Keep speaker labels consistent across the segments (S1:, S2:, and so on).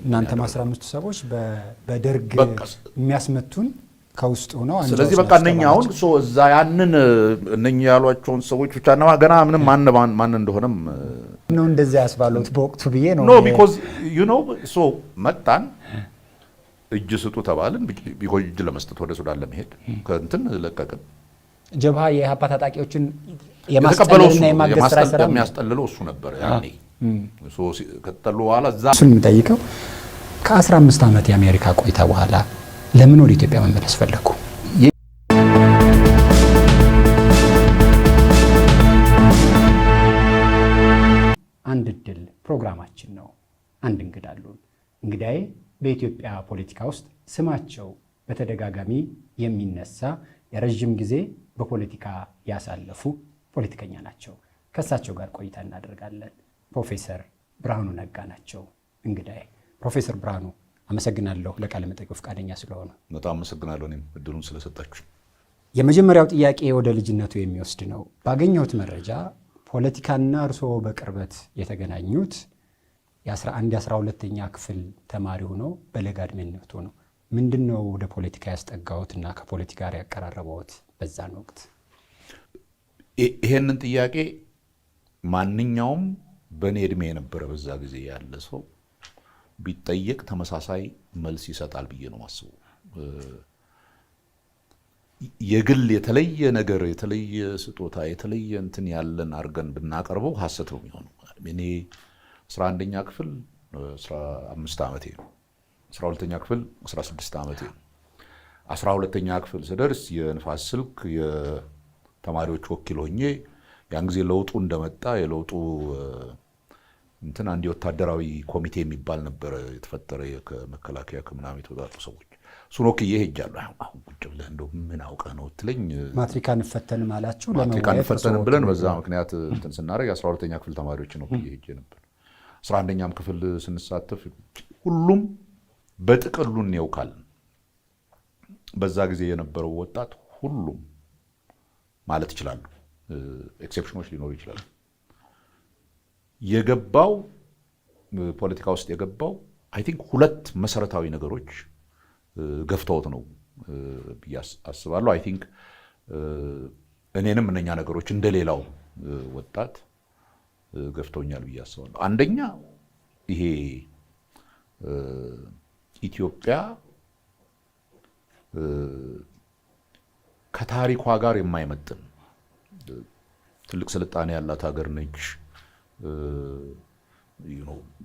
S1: እናንተ 15 ሰዎች በደርግ የሚያስመቱን ከውስጥ ሆነው አንተ
S2: ስለዚህ በቃ እነኛውን እዛ ያንን እነኛ ያሏቸውን ሰዎች ብቻ ነው ገና ምንም ማን እንደሆነም
S1: ነው እንደዛ ያስባሉት በወቅቱ ብዬ ነው
S2: no because you know so መጣን እጅ ስጡ ተባልን ቢቆይ እጅ ለመስጠት ወደ ሱዳን ለመሄድ ከእንትን ለቀቅን
S1: ጀብሃ የኢህአፓ ታጣቂዎችን የማስጠለልና የማገዝ ስራ ሰራ
S2: የሚያስጠልለው እሱ ነበር ያኔ ሶ ከተጠሉ በኋላ እዛ
S1: እሱን የምጠይቀው ከ15 ዓመት የአሜሪካ ቆይታ በኋላ ለምን ወደ ኢትዮጵያ መመለስ ፈለጉ? አንድ ድል ፕሮግራማችን ነው። አንድ እንግዳ አሉን። እንግዳዬ በኢትዮጵያ ፖለቲካ ውስጥ ስማቸው በተደጋጋሚ የሚነሳ የረጅም ጊዜ በፖለቲካ ያሳለፉ ፖለቲከኛ ናቸው። ከእሳቸው ጋር ቆይታ እናደርጋለን። ፕሮፌሰር ብርሃኑ ነጋ ናቸው እንግዳዬ። ፕሮፌሰር ብርሃኑ አመሰግናለሁ ለቃለ መጠይቁ ፈቃደኛ ስለሆኑ።
S2: በጣም አመሰግናለሁ እኔም እድሉን ስለሰጣችሁ።
S1: የመጀመሪያው ጥያቄ ወደ ልጅነቱ የሚወስድ ነው። ባገኘሁት መረጃ ፖለቲካና እርስዎ በቅርበት የተገናኙት የ11 የ12ኛ ክፍል ተማሪ ሆነው በለጋ ዕድሜነቱ ነው። ምንድነው ወደ ፖለቲካ ያስጠጋዎትና ከፖለቲካ ጋር ያቀራረበዎት በዛን ወቅት?
S2: ይሄንን ጥያቄ ማንኛውም በኔ እድሜ የነበረ በዛ ጊዜ ያለ ሰው ቢጠየቅ ተመሳሳይ መልስ ይሰጣል ብዬ ነው ማስበው። የግል የተለየ ነገር የተለየ ስጦታ የተለየ እንትን ያለን አርገን ብናቀርበው ሐሰት ነው የሚሆነው። እኔ 11ኛ ክፍል 15 ዓመቴ ነው። 12ኛ ክፍል 16 ዓመቴ ነው። 12ኛ ክፍል ስደርስ የንፋስ ስልክ የተማሪዎች ወኪል ሆኜ ያን ጊዜ ለውጡ እንደመጣ የለውጡ እንትን አንድ ወታደራዊ ኮሚቴ የሚባል ነበር የተፈጠረ ከመከላከያ ከምናምን የተወጣጡ ሰዎች እሱን ወክዬ ሄጃለሁ። አሁን ቁጭ ብለህ እንደው ምን አውቀህ ነው ትለኝ
S1: ማትሪካ እንፈተንም አላችሁ?
S2: ማትሪካ እንፈተንም ብለን በዛ ምክንያት እንትን ስናደርግ 12ኛ ክፍል ተማሪዎች ነው ሄጄ ነበር። 11ኛም ክፍል ስንሳተፍ ሁሉም በጥቅሉን ያውቃል። በዛ ጊዜ የነበረው ወጣት ሁሉም ማለት ይችላል፣ ኤክሴፕሽኖች ሊኖሩ ይችላሉ። የገባው ፖለቲካ ውስጥ የገባው አይ ቲንክ ሁለት መሰረታዊ ነገሮች ገፍተውት ነው ብዬ አስባለሁ። አይ ቲንክ እኔንም እነኛ ነገሮች እንደሌላው ወጣት ገፍተውኛል ብዬ አስባለሁ። አንደኛ ይሄ ኢትዮጵያ ከታሪኳ ጋር የማይመጥን ትልቅ ስልጣኔ ያላት ሀገር ነች።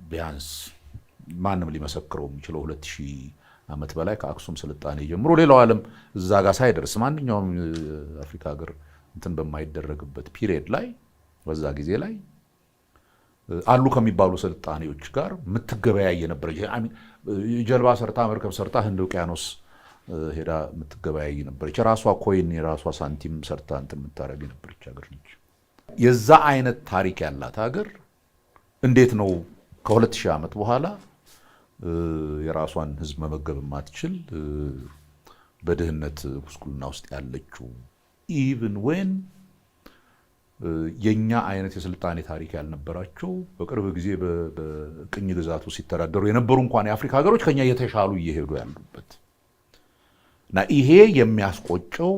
S2: ቢያንስ ማንም ሊመሰክረው የሚችለው 2000 ዓመት በላይ ከአክሱም ስልጣኔ ጀምሮ ሌላው ዓለም እዛ ጋር ሳይደርስ ማንኛውም አፍሪካ ሀገር እንትን በማይደረግበት ፒሪየድ ላይ በዛ ጊዜ ላይ አሉ ከሚባሉ ስልጣኔዎች ጋር የምትገበያይ ነበር። ጀልባ ሰርታ መርከብ ሰርታ ህንድ ውቅያኖስ ሄዳ የምትገበያይ ነበረች። የራሷ ኮይን የራሷ ሳንቲም ሰርታ እንትን የምታረግ ነበረች ሀገር ነች። የዛ አይነት ታሪክ ያላት ሀገር እንዴት ነው ከ2000 ዓመት በኋላ የራሷን ህዝብ መመገብ ማትችል በድህነት ጉስቁልና ውስጥ ያለችው? ኢቭን ዌን የኛ አይነት የስልጣኔ ታሪክ ያልነበራቸው በቅርብ ጊዜ በቅኝ ግዛቱ ሲተዳደሩ የነበሩ እንኳን የአፍሪካ ሀገሮች ከኛ የተሻሉ እየሄዱ ያሉበት እና ይሄ የሚያስቆጨው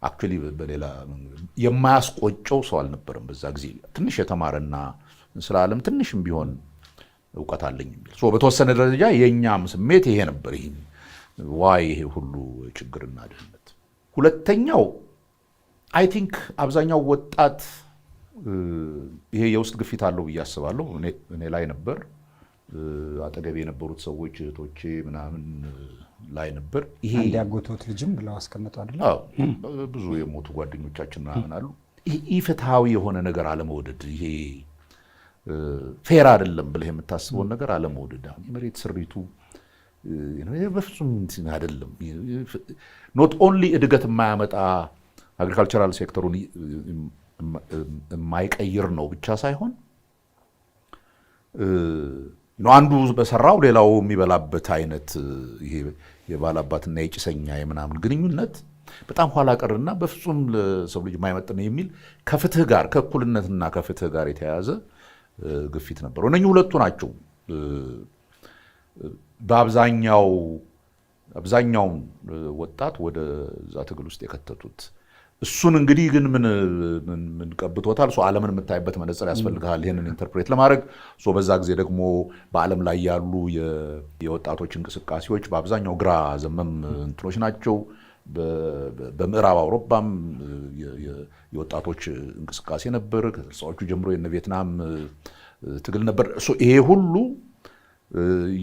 S2: አክቹሊ በሌላ የማያስቆጨው ሰው አልነበረም በዛ ጊዜ። ትንሽ የተማረና ስለ ዓለም ትንሽም ቢሆን ዕውቀት አለኝ የሚል ሶ በተወሰነ ደረጃ የኛም ስሜት ይሄ ነበር። ይሄ ሁሉ ችግርና ድህነት። ሁለተኛው አይ ቲንክ አብዛኛው ወጣት ይሄ የውስጥ ግፊት አለው ብዬ አስባለሁ። እኔ ላይ ነበር፣ አጠገቤ የነበሩት ሰዎች እህቶቼ ምናምን ላይ ነበር። ይሄ
S1: አንድ ያጎቶት ልጅም ብለው አስቀምጡ አይደል?
S2: አዎ ብዙ የሞቱ ጓደኞቻችን ምናምን አሉ። ኢፍትሃዊ የሆነ ነገር አለመውደድ፣ ይሄ ፌር አይደለም ብለህ የምታስበውን ነገር አለመውደድ። አሁን የመሬት ስሪቱ በፍጹም እንትን አይደለም። ኖት ኦንሊ እድገት የማያመጣ አግሪካልቸራል ሴክተሩን የማይቀይር ነው ብቻ ሳይሆን አንዱ በሰራው ሌላው የሚበላበት አይነት ይሄ የባላባትና የጭሰኛ የምናምን ግንኙነት በጣም ኋላ ቀርና በፍጹም ለሰው ልጅ የማይመጥን የሚል ከፍትህ ጋር ከእኩልነትና ከፍትህ ጋር የተያያዘ ግፊት ነበር። እነኚህ ሁለቱ ናቸው አብዛኛውን ወጣት ወደ እዛ ትግል ውስጥ የከተቱት። እሱን እንግዲህ ግን ምን ቀብቶታል? ዓለምን የምታይበት መነጽር ያስፈልግሃል ይህንን ኢንተርፕሬት ለማድረግ። በዛ ጊዜ ደግሞ በዓለም ላይ ያሉ የወጣቶች እንቅስቃሴዎች በአብዛኛው ግራ ዘመም እንትኖች ናቸው። በምዕራብ አውሮፓም የወጣቶች እንቅስቃሴ ነበር። ከ60ዎቹ ጀምሮ የነ ቪየትናም ትግል ነበር። ይሄ ሁሉ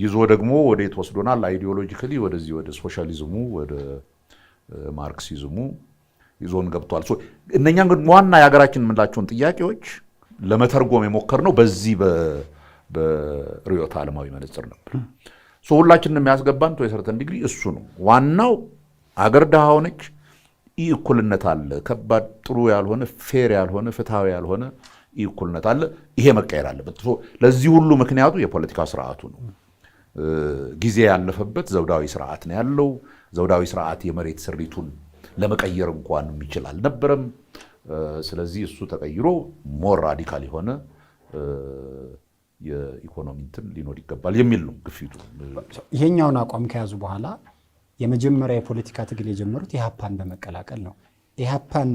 S2: ይዞ ደግሞ ወዴት ወስዶናል? አይዲዮሎጂካሊ ወደዚህ ወደ ሶሻሊዝሙ ወደ ማርክሲዝሙ ይዞን ገብቷል። እነኛ ዋና የሀገራችን የምንላቸውን ጥያቄዎች ለመተርጎም የሞከርነው በዚህ በርዕዮተ ዓለማዊ መነጽር ነበር። ሁላችንን የሚያስገባን ቱ ሰርተን ዲግሪ እሱ ነው ዋናው። አገር ድሃ ሆነች፣ ይህ እኩልነት አለ፣ ከባድ ጥሩ ያልሆነ ፌር ያልሆነ ፍትሃዊ ያልሆነ ይህ እኩልነት አለ። ይሄ መቀየር አለበት። ለዚህ ሁሉ ምክንያቱ የፖለቲካ ስርዓቱ ነው። ጊዜ ያለፈበት ዘውዳዊ ስርዓት ነው ያለው። ዘውዳዊ ስርዓት የመሬት ስሪቱን ለመቀየር እንኳን የሚችል አልነበረም። ስለዚህ እሱ ተቀይሮ ሞር ራዲካል የሆነ የኢኮኖሚ እንትን ሊኖር ይገባል የሚል ነው ግፊቱ።
S1: ይሄኛውን አቋም ከያዙ በኋላ የመጀመሪያ የፖለቲካ ትግል የጀመሩት ኢህአፓን በመቀላቀል ነው። ኢህአፓን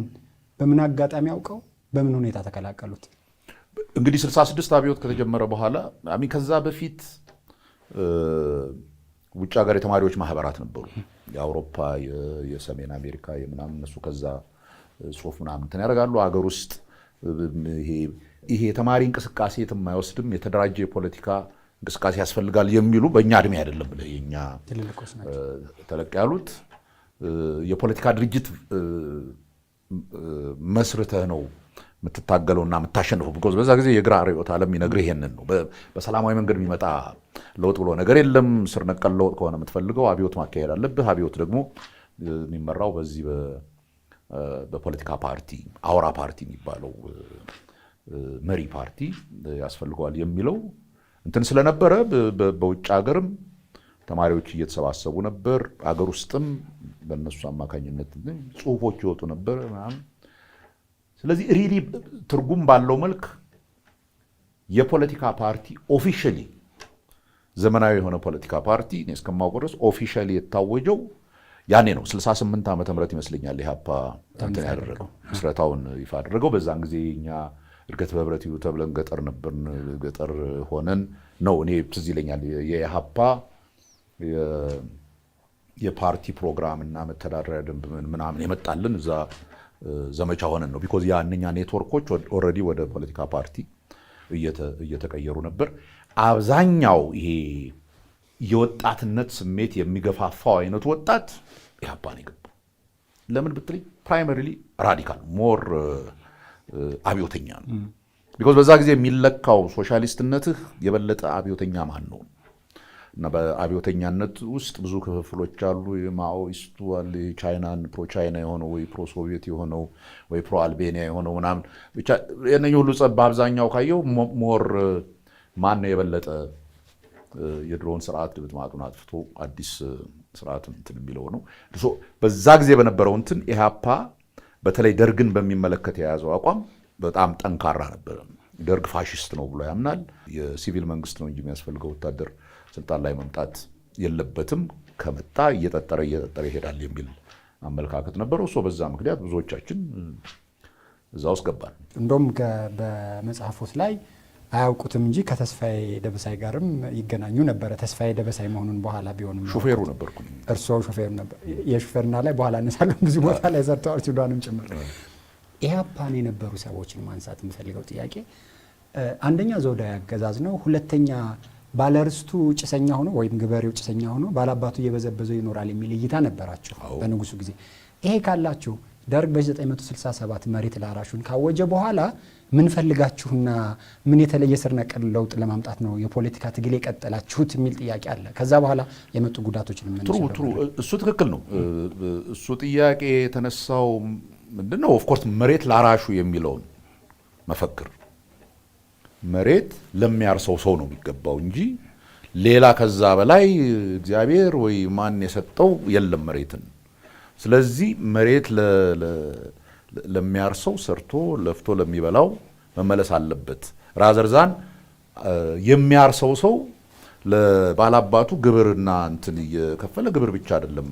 S1: በምን አጋጣሚ አውቀው በምን ሁኔታ ተቀላቀሉት?
S2: እንግዲህ 66 አብዮት ከተጀመረ በኋላ ከዛ በፊት ውጭ ሀገር የተማሪዎች ማህበራት ነበሩ። የአውሮፓ፣ የሰሜን አሜሪካ የምናምን እነሱ ከዛ ጽሁፍ ምናምን እንትን ያደርጋሉ። ሀገር ውስጥ ይሄ የተማሪ እንቅስቃሴ የትም አይወስድም፣ የተደራጀ የፖለቲካ እንቅስቃሴ ያስፈልጋል የሚሉ በእኛ እድሜ አይደለም ብለህ የኛ ተለቅ ያሉት የፖለቲካ ድርጅት መስርተህ ነው የምትታገለውና የምታሸንፈው። ቢኮዝ በዛ ጊዜ የግራ ርዕዮተ ዓለም የሚነግርህ ይሄንን ነው። በሰላማዊ መንገድ የሚመጣ ለውጥ ብሎ ነገር የለም። ስር ነቀል ለውጥ ከሆነ የምትፈልገው አብዮት ማካሄድ አለብህ። አብዮት ደግሞ የሚመራው በዚህ በፖለቲካ ፓርቲ አውራ ፓርቲ የሚባለው መሪ ፓርቲ ያስፈልገዋል የሚለው እንትን ስለነበረ በውጭ ሀገርም ተማሪዎች እየተሰባሰቡ ነበር። አገር ውስጥም በእነሱ አማካኝነት ጽሁፎች ይወጡ ነበር ምናምን። ስለዚህ ሪሊ ትርጉም ባለው መልክ የፖለቲካ ፓርቲ ኦፊሻሊ ዘመናዊ የሆነ ፖለቲካ ፓርቲ እስከማውቀው ድረስ ኦፊሻሊ የታወጀው ያኔ ነው። 68 ዓመተ ምህረት ይመስለኛል ኢህአፓ እንትን ያደረገው ምስረታውን ይፋ አደረገው። በዛን ጊዜ እኛ እድገት በህብረት ይሉ ተብለን ገጠር ነበርን። ገጠር ሆነን ነው እኔ ትዝ ይለኛል የኢህአፓ የፓርቲ ፕሮግራም እና መተዳደሪያ ደንብ ምናምን የመጣልን እዛ ዘመቻ ሆነን ነው። ቢኮዝ ያንኛ ኔትወርኮች ኦልሬዲ ወደ ፖለቲካ ፓርቲ እየተቀየሩ ነበር። አብዛኛው ይሄ የወጣትነት ስሜት የሚገፋፋው አይነት ወጣት ኢህአፓን የገባው ለምን ብትለኝ ፕራይመሪሊ ራዲካል ሞር አብዮተኛ ነው። ቢኮዝ በዛ ጊዜ የሚለካው ሶሻሊስትነትህ የበለጠ አብዮተኛ ማን ነው እና በአብዮተኛነት ውስጥ ብዙ ክፍፍሎች አሉ። የማኦይስቱ አለ፣ ቻይናን ፕሮ ቻይና የሆነው ወይ ፕሮ ሶቪየት የሆነው ወይ ፕሮ አልቤኒያ የሆነው ምናምን ብቻ የነኝ ሁሉ ጸብ በአብዛኛው ካየው ሞር ማን ነው የበለጠ የድሮውን ስርዓት ድምጥማጡን አጥፍቶ አዲስ ስርዓት እንትን የሚለው ነው። በዛ ጊዜ በነበረው እንትን ኢህአፓ በተለይ ደርግን በሚመለከት የያዘው አቋም በጣም ጠንካራ ነበር። ደርግ ፋሽስት ነው ብሎ ያምናል። የሲቪል መንግስት ነው እንጂ የሚያስፈልገው ወታደር ስልጣን ላይ መምጣት የለበትም፣ ከመጣ እየጠጠረ ይሄዳል የሚል አመለካከት ነበረው። በዛ ምክንያት ብዙዎቻችን እዛ ውስጥ ገባን።
S1: እንደውም በመጽሐፎት ላይ አያውቁትም እንጂ ከተስፋዬ ደበሳይ ጋርም ይገናኙ ነበረ። ተስፋዬ ደበሳይ መሆኑን በኋላ ቢሆንም
S2: ሹፌሩ ነበርኩ።
S1: እርስዎ ሹፌሩ ነበር። የሹፌርና ላይ በኋላ እነሳለን ብዙ ቦታ ላይ ሰርተዋል፣ ሱዳንም ጭምር። ኢህአፓን የነበሩ ሰዎችን ማንሳት የምፈልገው ጥያቄ አንደኛ ዘውዳዊ አገዛዝ ነው፣ ሁለተኛ ባለርስቱ ጭሰኛ ሆኖ ወይም ገበሬው ጭሰኛ ሆኖ ባላባቱ እየበዘበዘው ይኖራል የሚል እይታ ነበራቸው በንጉሱ ጊዜ። ይሄ ካላችሁ ደርግ በ967 መሬት ላራሹን ካወጀ በኋላ ምን ፈልጋችሁና ምን የተለየ ስር ነቀል ለውጥ ለማምጣት ነው የፖለቲካ ትግል የቀጠላችሁት የሚል ጥያቄ አለ። ከዛ በኋላ የመጡ ጉዳቶችን
S2: ትሩ እሱ ትክክል ነው። እሱ ጥያቄ የተነሳው ምንድነው? ኦፍኮርስ መሬት ላራሹ የሚለውን መፈክር መሬት ለሚያርሰው ሰው ነው የሚገባው እንጂ ሌላ ከዛ በላይ እግዚአብሔር ወይ ማን የሰጠው የለም መሬትን። ስለዚህ መሬት ለሚያርሰው ሰርቶ ለፍቶ ለሚበላው መመለስ አለበት። ራዘርዛን የሚያርሰው ሰው ለባላባቱ ግብርና እንትን እየከፈለ ግብር ብቻ አይደለም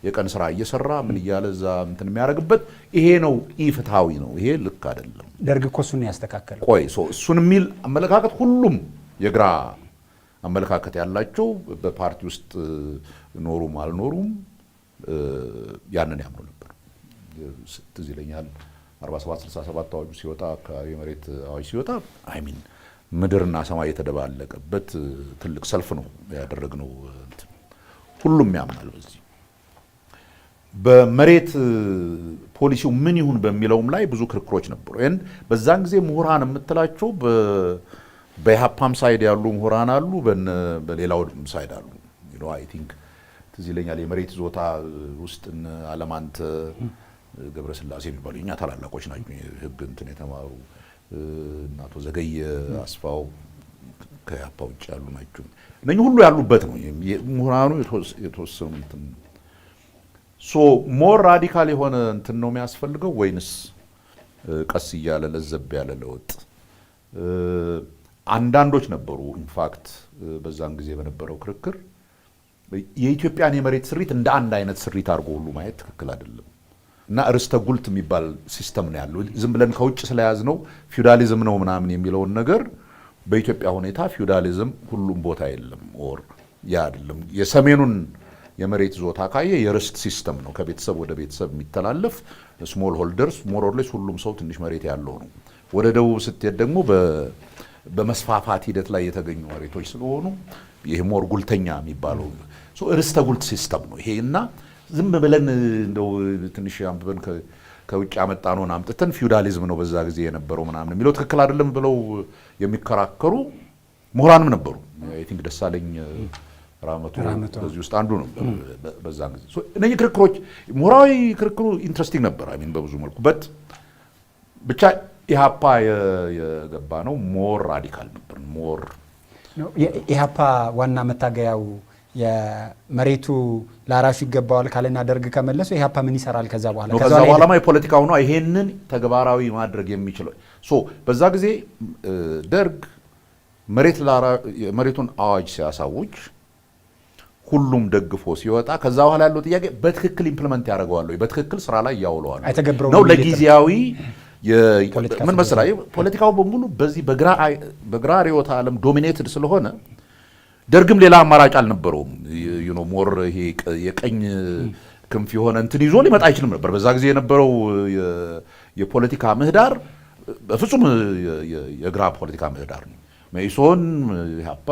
S2: የቀን ስራ እየሰራ ምን እያለ እዛ እንትን የሚያደርግበት ይሄ ነው ኢፍትሃዊ ነው። ይሄ ልክ አይደለም።
S1: ደርግ እኮ እሱን ያስተካከለው።
S2: ቆይ እሱን የሚል አመለካከት ሁሉም የግራ አመለካከት ያላቸው በፓርቲ ውስጥ ኖሩም አልኖሩም ያንን ያምኑ ነበር። ትዝ ይለኛል 47 67 አዋጁ ሲወጣ አካባቢ መሬት አዋጅ ሲወጣ አይሚን ምድርና ሰማይ የተደባለቀበት ትልቅ ሰልፍ ነው ያደረግነው። ሁሉም ያምናል በዚህ። በመሬት ፖሊሲው ምን ይሁን በሚለውም ላይ ብዙ ክርክሮች ነበሩ። በዛን ጊዜ ምሁራን የምትላቸው በኢሃፓም ሳይድ ያሉ ምሁራን አሉ፣ በሌላው ሳይድ አሉ። አይ ቲንክ ትዝ ይለኛል የመሬት ይዞታ ውስጥ አለማንተ ገብረስላሴ የሚባሉ እኛ ታላላቆች ናቸው ህግ እንትን የተማሩ እናቶ ዘገየ አስፋው ከኢሃፓ ውጭ ያሉ ናቸው። እነኚህ ሁሉ ያሉበት ነው ምሁራኑ የተወሰኑ እንትን ሞር ራዲካል የሆነ እንትን ነው የሚያስፈልገው ወይንስ ቀስ እያለ ለዘብ ያለ ለውጥ? አንዳንዶች ነበሩ ኢንፋክት በዛን ጊዜ በነበረው ክርክር የኢትዮጵያን የመሬት ስሪት እንደ አንድ አይነት ስሪት አድርጎ ሁሉ ማየት ትክክል አይደለም እና ርስተ ጉልት የሚባል ሲስተም ነው ያለው። ዝም ብለን ከውጭ ስለያዝነው ፊውዳሊዝም ነው ምናምን የሚለውን ነገር በኢትዮጵያ ሁኔታ ፊውዳሊዝም ሁሉም ቦታ የለም። ኦር ያ አይደለም። የሰሜኑን የመሬት ይዞታ ካየ የርስት ሲስተም ነው ከቤተሰብ ወደ ቤተሰብ የሚተላለፍ ስሞል ሆልደርስ ሞር ኦር ሌስ ሁሉም ሰው ትንሽ መሬት ያለው ነው። ወደ ደቡብ ስትሄድ ደግሞ በመስፋፋት ሂደት ላይ የተገኙ መሬቶች ስለሆኑ ይሄ ሞር ጉልተኛ የሚባለው ርስተ ጉልት ሲስተም ነው ይሄ እና ዝም ብለን እንደው ትንሽ አንብበን ከውጭ ያመጣነውን አምጥተን ፊውዳሊዝም ነው በዛ ጊዜ የነበረው ምናምን የሚለው ትክክል አይደለም ብለው የሚከራከሩ ምሁራንም ነበሩ። አይ ቲንክ ደሳለኝ ራመቶ በዚህ ውስጥ አንዱ ነው በዛን ጊዜ። እነዚህ ክርክሮች ምሁራዊ ክርክሩ ኢንትረስቲንግ ነበር። አይ ሚን በብዙ መልኩ ብቻ ኢሃፓ የገባ ነው ሞር ራዲካል ነበር። ሞር
S1: ኢሃፓ ዋና መታገያው የመሬቱ ለአራሹ ይገባዋል ካለና ደርግ ከመለሰው ኢሃፓ ምን ይሰራል? ከዛ በኋላ
S2: የፖለቲካው ነው ይሄንን ተግባራዊ ማድረግ የሚችለው። በዛ ጊዜ ደርግ መሬቱን አዋጅ ሲያሳውጅ ሁሉም ደግፎ ሲወጣ ከዛ በኋላ ያለው ጥያቄ በትክክል ኢምፕሊመንት ያደርገዋል ወይ በትክክል ስራ ላይ ያውለዋል ነው። ለጊዜያዊ ምን መሰለህ ፖለቲካው በሙሉ በዚህ በግራ ርዕዮተ ዓለም ዶሚኔትድ ስለሆነ ደርግም ሌላ አማራጭ አልነበረውም። ሞር ይሄ የቀኝ ክንፍ የሆነ እንትን ይዞ ሊመጣ አይችልም ነበር። በዛ ጊዜ የነበረው የፖለቲካ ምህዳር በፍጹም የግራ ፖለቲካ ምህዳር ነው። መኢሶን፣ ኢሃፓ፣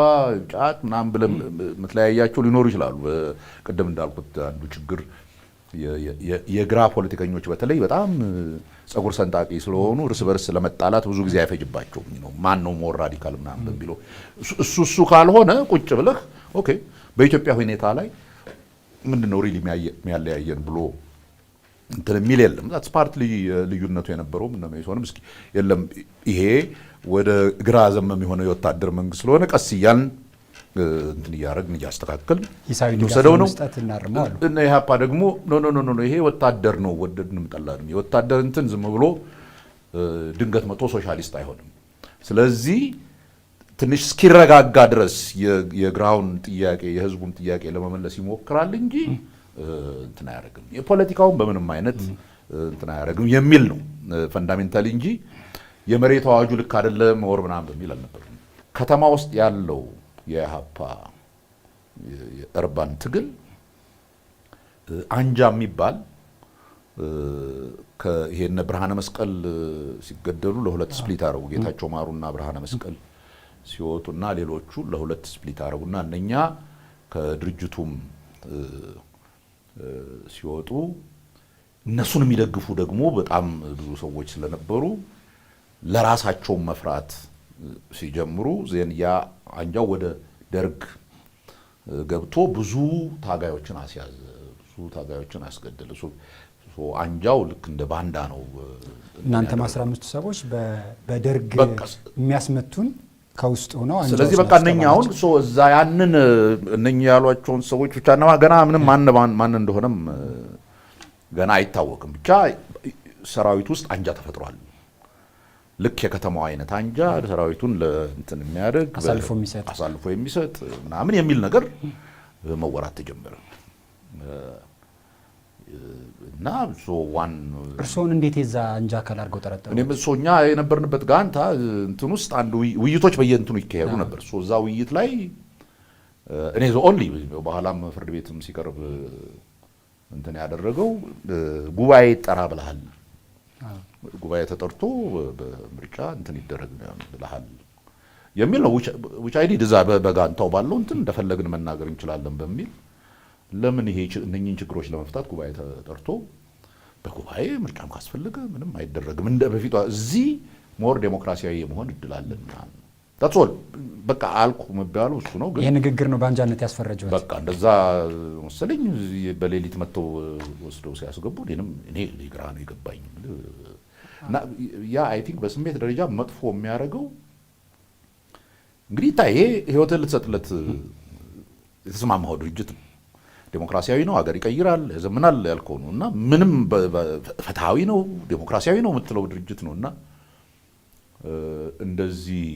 S2: ጫት ምናምን ብለን የምትለያያቸው ሊኖሩ ይችላሉ። ቅድም እንዳልኩት አንዱ ችግር የግራ ፖለቲከኞች በተለይ በጣም ጸጉር ሰንጣቂ ስለሆኑ እርስ በርስ ለመጣላት ብዙ ጊዜ አይፈጅባቸውም። ማን ነው ሞር ራዲካል ምናምን በሚለው እሱ ካልሆነ ቁጭ ብለህ ኦኬ በኢትዮጵያ ሁኔታ ላይ ምንድነው ሪሊ የሚያለያየን ብሎ እንትን የሚል የለም። ዛትስ ፓርትሊ ልዩነቱ የነበረው ምን ነው ይሆንም እስኪ የለም ይሄ ወደ ግራ ዘመም የሆነ የወታደር መንግስት ስለሆነ ቀስ እያልን እንትን እያደረግን እያስተካከልን
S1: ይሳይው ነው
S2: እና ኢሃፓ ደግሞ ኖ ይሄ ወታደር ነው ወደድንም ጠላንም የወታደር እንትን ዝም ብሎ ድንገት መቶ ሶሻሊስት አይሆንም። ስለዚህ ትንሽ እስኪረጋጋ ድረስ የግራውን ጥያቄ የህዝቡን ጥያቄ ለመመለስ ይሞክራል እንጂ እንትን አያደርግም። የፖለቲካውን በምንም አይነት እንትን አያደርግም የሚል ነው ፈንዳሜንታሊ እንጂ የመሬት አዋጁ ልክ አይደለም ወር ምናምን በሚል አልነበረም። ከተማ ውስጥ ያለው የኢሃፓ የእርባን ትግል አንጃ የሚባል ከይሄነ ብርሃነ መስቀል ሲገደሉ ለሁለት ስፕሊት አረጉ። ጌታቸው ማሩና ብርሃነ መስቀል ሲወጡና ሌሎቹ ለሁለት ስፕሊት አረጉና እነኛ ከድርጅቱም ሲወጡ እነሱን የሚደግፉ ደግሞ በጣም ብዙ ሰዎች ስለነበሩ ለራሳቸው መፍራት ሲጀምሩ ዜን ያ አንጃው ወደ ደርግ ገብቶ ብዙ ታጋዮችን አስያዘ፣ ብዙ ታጋዮችን አስገደለ። አንጃው ልክ እንደ ባንዳ ነው።
S1: እናንተም 15 ሰዎች በደርግ የሚያስመቱን ከውስጥ ሆነው አንጃው።
S2: ስለዚህ በቃ እነኛውን እዛ ያንን እነኛ ያሏቸውን ሰዎች ብቻ ነው ገና ምንም ማን እንደሆነም ገና አይታወቅም። ብቻ ሰራዊት ውስጥ አንጃ ተፈጥሯል። ልክ የከተማው አይነት አንጃ ሰራዊቱን ለእንትን የሚያደርግ አሳልፎ የሚሰጥ ምናምን የሚል ነገር መወራት ተጀመረ። እና
S1: እርስዎን እንዴት የዛ አንጃ አካል አድርገው ጠረጠሩ?
S2: እኔም እኛ የነበርንበት ጋንታ እንትን ውስጥ አንድ ውይይቶች በየእንትኑ ይካሄዱ ነበር። እዛ ውይይት ላይ እኔ ኦንሊ በኋላም ፍርድ ቤትም ሲቀርብ እንትን ያደረገው ጉባኤ ይጠራ ብለሃል፣ ጉባኤ ተጠርቶ በምርጫ እንትን ይደረግ ብለሃል የሚል ነው። which I did እዛ በጋንታው ባለው እንትን እንደፈለግን መናገር እንችላለን በሚል ለምን ይሄ እነኚህን ችግሮች ለመፍታት ጉባኤ ተጠርቶ በጉባኤ ምርጫም ካስፈልገ ምንም አይደረግም እንደ በፊቷ እዚህ ሞር ዴሞክራሲያዊ የመሆን እድል አለን that's all በቃ አልኩ መባሉ እሱ ነው። ግን
S1: ይሄ ንግግር ነው በአንጃነት ያስፈረጀው።
S2: በቃ እንደዛ መሰለኝ በሌሊት መጥተው ወስደው ሲያስገቡ እኔ ግራ ነው የገባኝ። እና ያ አይ ቲንክ በስሜት ደረጃ መጥፎ የሚያደርገው እንግዲህ ይሄ ህይወትን ልትሰጥለት የተስማማው ድርጅት ነው። ዴሞክራሲያዊ ነው፣ ሀገር ይቀይራል፣ ያዘምናል ያልከው ነው እና ምንም ፍትሃዊ ነው ዴሞክራሲያዊ ነው የምትለው ድርጅት ነው እና እንደዚህ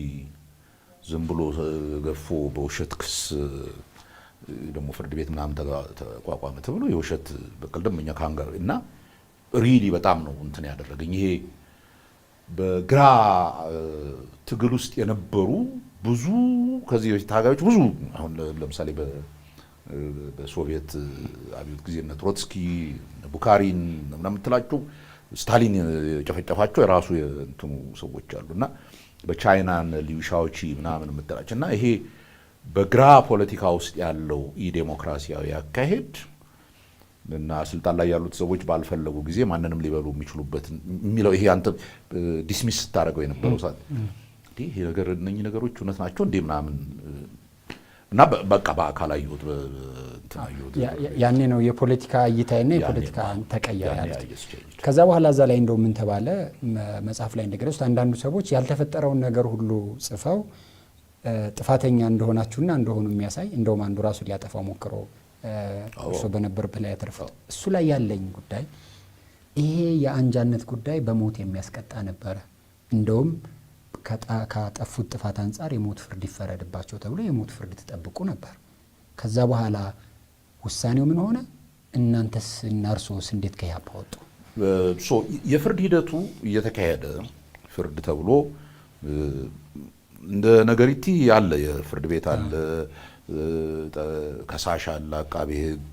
S2: ዝም ብሎ ገፎ በውሸት ክስ ደግሞ ፍርድ ቤት ምናምን ተቋቋመ ተብሎ የውሸት በቀልደምኛ ካንገር እና ሪሊ በጣም ነው እንትን ያደረገኝ። ይሄ በግራ ትግል ውስጥ የነበሩ ብዙ ከዚህ በፊት ታጋዮች ብዙ አሁን ለምሳሌ በሶቪየት አብዮት ጊዜ እነ ትሮትስኪ ቡካሪን ምናምን የምትላቸው ስታሊን የጨፈጨፋቸው የራሱ እንትኑ ሰዎች አሉና በቻይና ሊዩ ሻኦቺ ምናምን የምትላቸው እና ይሄ በግራ ፖለቲካ ውስጥ ያለው ኢ-ዴሞክራሲያዊ አካሄድ እና ስልጣን ላይ ያሉት ሰዎች ባልፈለጉ ጊዜ ማንንም ሊበሉ የሚችሉበት የሚለው ይሄ አንተ ዲስሚስ ስታደርገው የነበረው ሰዓት ይሄ ነገር እነኚህ ነገሮች እውነት ናቸው እንዴ ምናምን እና በቃ በአካል አየሁት
S1: ያኔ ነው የፖለቲካ እይታና የፖለቲካ ተቀየረ ያሉት። ከዛ በኋላ እዛ ላይ እንደው ምን ተባለ መጽሐፍ ላይ እንደገለጹት አንዳንዱ ሰዎች ያልተፈጠረውን ነገር ሁሉ ጽፈው ጥፋተኛ እንደሆናችሁና እንደሆኑ የሚያሳይ እንደውም አንዱ ራሱ ሊያጠፋው ሞክሮ እርሶ በነበርበት ላይ ያተርፉት እሱ ላይ ያለኝ ጉዳይ ይሄ የአንጃነት ጉዳይ በሞት የሚያስቀጣ ነበረ። እንደውም ካጠፉት ጥፋት አንጻር የሞት ፍርድ ይፈረድባቸው ተብሎ የሞት ፍርድ ተጠብቁ ነበር። ከዛ በኋላ ውሳኔው ምን ሆነ? እናንተስ እና እርሶስ እንዴት ከያፓ ወጡ?
S2: የፍርድ ሂደቱ እየተካሄደ ፍርድ ተብሎ እንደ ነገሪቲ ያለ የፍርድ ቤት አለ፣ ከሳሽ አለ፣ አቃቤ ሕግ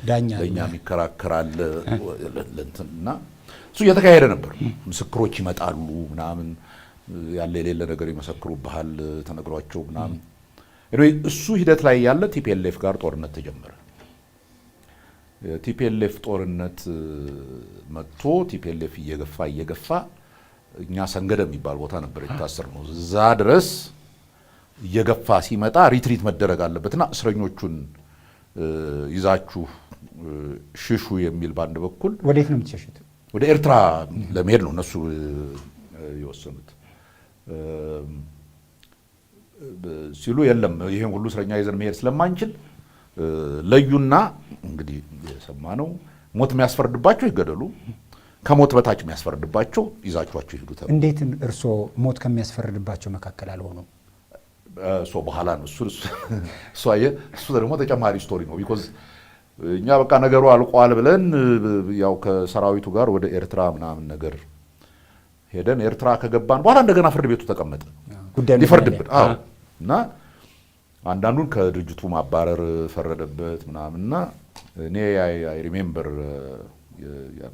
S2: ዳኛ የሚከራከር አለ እና እሱ እየተካሄደ ነበር። ምስክሮች ይመጣሉ ምናምን ያለ የሌለ ነገር ይመሰክሩብሃል ተነግሯቸው ምናምን። እሱ ሂደት ላይ ያለ ቲፒኤልኤፍ ጋር ጦርነት ተጀመረ። ቲፒኤልኤፍ ጦርነት መጥቶ ቲፒኤልኤፍ እየገፋ እኛ ሰንገደ የሚባል ቦታ ነበር የታሰር ነው። እዛ ድረስ እየገፋ ሲመጣ ሪትሪት መደረግ አለበትና እስረኞቹን ይዛችሁ ሽሹ የሚል በአንድ በኩል።
S1: ወዴት ነው የምትሸሹት?
S2: ወደ ኤርትራ ለመሄድ ነው እነሱ የወሰኑት ሲሉ የለም ይሄን ሁሉ እስረኛ ይዘን መሄድ ስለማንችል ለዩና እንግዲህ የሰማነው ሞት የሚያስፈርድባቸው ይገደሉ፣ ከሞት በታች የሚያስፈርድባቸው ይዛችኋቸው ይሄዱ ተብሎ።
S1: እንዴት እርሶ ሞት ከሚያስፈርድባቸው መካከል አልሆኑም?
S2: በኋላ ነው እሱ ደግሞ ተጨማሪ ስቶሪ ነው። ቢኮዝ እኛ በቃ ነገሩ አልቋል ብለን ያው ከሰራዊቱ ጋር ወደ ኤርትራ ምናምን ነገር ሄደን ኤርትራ ከገባን በኋላ እንደገና ፍርድ ቤቱ ተቀመጠ ሊፈርድብን። እና አንዳንዱን ከድርጅቱ ማባረር ፈረደበት ምናምንና እኔ አይ ሪሜምበር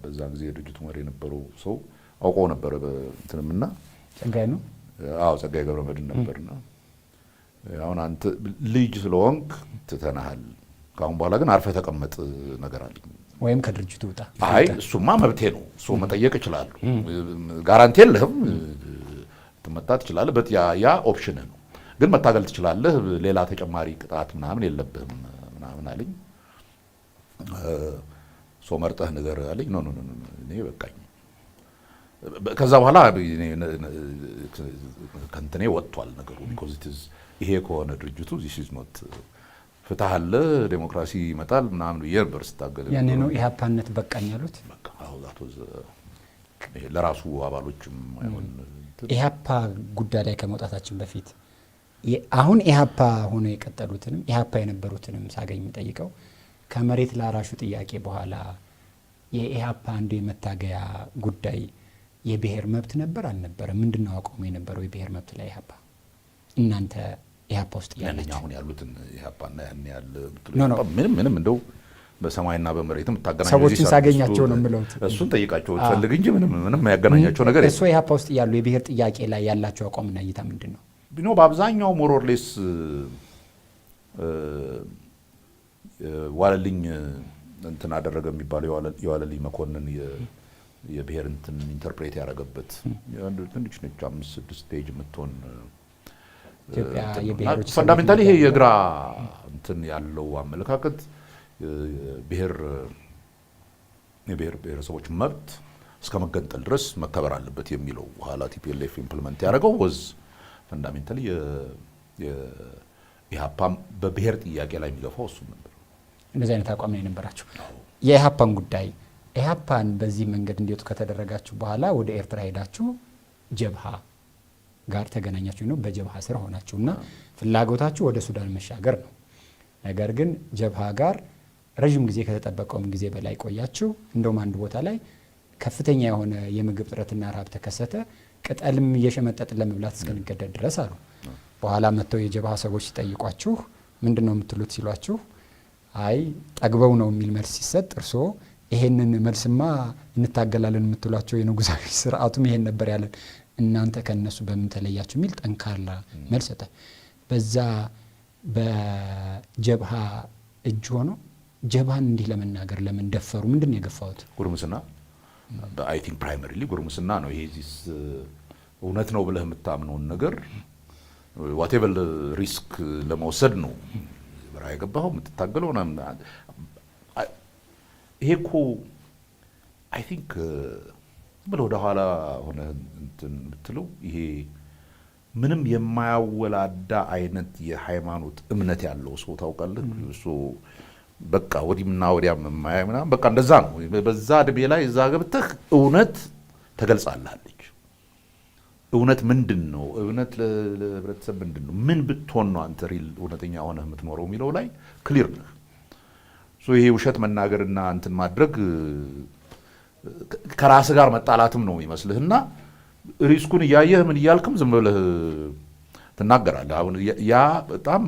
S2: በዛ ጊዜ የድርጅቱ መሪ የነበረው ሰው አውቀው ነበረ እንትንምና
S1: ጸጋዬ ነው።
S2: ጸጋዬ ገብረመድህን ነበርና አሁን አንተ ልጅ ስለሆንክ ትተናሃል፣ ካሁን በኋላ ግን አርፈህ ተቀመጥ ነገር አለኝ
S1: ወይም ከድርጅቱ ውጣ።
S2: አይ እሱማ መብቴ ነው፣ እሱ መጠየቅ እችላለሁ፣ ጋራንቲ የለህም፣ ትመጣ ትችላለህ፣ ያ ኦፕሽን ነው፣ ግን መታገል ትችላለህ፣ ሌላ ተጨማሪ ቅጣት ምናምን የለብህም ምናምን አለኝ። መርጠህ ነገር አለኝ። ኖ እኔ በቃኝ። ከዛ በኋላ ከእንትኔ ወጥቷል ነገሩ። ቢኮዝ ይሄ ከሆነ ድርጅቱ ዚስ ኢዝ ኖት ፍትህ አለ ዴሞክራሲ ይመጣል ምናምን ብዬ ነበር ስታገል።
S1: ያኔ ነው ኢህአፓነት በቃኝ ያሉት።
S2: ለራሱ አባሎችም አይሆን
S1: ኢህአፓ ጉዳይ ላይ ከመውጣታችን በፊት አሁን ኢህአፓ ሆኖ የቀጠሉትንም ኢህአፓ የነበሩትንም ሳገኝ የምጠይቀው ከመሬት ላራሹ ጥያቄ በኋላ የኢህአፓ አንዱ የመታገያ ጉዳይ የብሔር መብት ነበር አልነበረም? ምንድነው አቋሙ የነበረው የብሔር መብት ላይ ኢህአፓ? እናንተ ኢህአፓ ውስጥ ያላችሁ
S2: አሁን ያሉትን ኢህአፓና ያን ያለ ምንም እንደው በሰማይና በመሬትም ታገናኙ
S1: ሰዎችን ሳገኛቸው ነው የምለው።
S2: እሱን ጠይቃቸው ፈልግ እንጂ ምንም ያገናኛቸው ነገር የለም።
S1: እሱ ኢህአፓ ውስጥ ያሉ የብሔር ጥያቄ ላይ ያላቸው አቋምና እይታ ምንድነው?
S2: በአብዛኛው ሞሮርሌስ ዋለልኝ እንትን አደረገ የሚባለው የዋለልኝ መኮንን የብሔር እንትን ኢንተርፕሬት ያደረገበት ትንሽ ነች 5-6 ፔጅ የምትሆን
S1: ኢትዮጵያ የብሔሮች
S2: ፈንዳሜንታሊ ይሄ የግራ እንትን ያለው አመለካከት የብሔር ብሔረሰቦች መብት እስከ መገንጠል ድረስ መከበር አለበት የሚለው ኋላ ቲፒኤልኤፍ ኢምፕሊመንት ያደረገው ወዝ ፈንዳሜንታሊ የኢህአፓም በብሔር ጥያቄ ላይ የሚገፋው እሱ ነበር።
S1: እንደዚህ አይነት አቋም ነው የነበራችሁ። የኢህአፓን ጉዳይ ኢህአፓን በዚህ መንገድ እንዲወጡ ከተደረጋችሁ በኋላ ወደ ኤርትራ ሄዳችሁ ጀብሃ ጋር ተገናኛችሁ ነው። በጀብሃ ስር ሆናችሁና ፍላጎታችሁ ወደ ሱዳን መሻገር ነው። ነገር ግን ጀብሃ ጋር ረጅም ጊዜ ከተጠበቀውም ጊዜ በላይ ቆያችሁ። እንደውም አንድ ቦታ ላይ ከፍተኛ የሆነ የምግብ እጥረትና ረሃብ ተከሰተ። ቅጠልም እየሸመጠጥን ለመብላት እስከንገደድ ድረስ አሉ። በኋላ መጥተው የጀብሃ ሰዎች ሲጠይቋችሁ ምንድነው የምትሉት ሲሏችሁ አይ ጠግበው ነው የሚል መልስ ሲሰጥ እርስዎ ይሄንን መልስማ እንታገላለን የምትሏቸው የንጉሳዊ ስርዓቱም ይሄን ነበር ያለን እናንተ ከነሱ በምን ተለያችሁ የሚል ጠንካራ መልስ ሰጠ። በዛ በጀብሃ እጅ ሆኖ ጀብሃን እንዲህ ለመናገር ለምን ደፈሩ? ምንድነው የገፋውት?
S2: ጉርምስና አይ ቲንክ ፕራይመሪሊ ጉርምስና ነው። ይሄ እውነት ነው ብለህ የምታምነውን ነገር ዋቴቨር ሪስክ ለመውሰድ ነው በራ የገባው የምትታገለው። ይሄ እኮ አይ ቲንክ ብለው ወደ ኋላ ሆነ እንትን ብትለው ይሄ ምንም የማያወላዳ አይነት የሃይማኖት እምነት ያለው ሰው ታውቃለህ። እሱ በቃ ወዲምና ወዲያም የማያይ ምናምን በቃ እንደዛ ነው። በዛ እድሜ ላይ እዛ ገብተህ እውነት ተገልጻለች። እውነት ምንድን ነው? እውነት ለህብረተሰብ ምንድን ነው? ምን ብትሆን ነው አንተ ሪል እውነተኛ ሆነህ የምትኖረው የሚለው ላይ ክሊር ነህ። ይሄ ውሸት መናገርና እንትን ማድረግ ከራስ ጋር መጣላትም ነው ይመስልህና ሪስኩን እያየህ ምን እያልክም ዝም ብለህ ትናገራለህ። አሁን ያ በጣም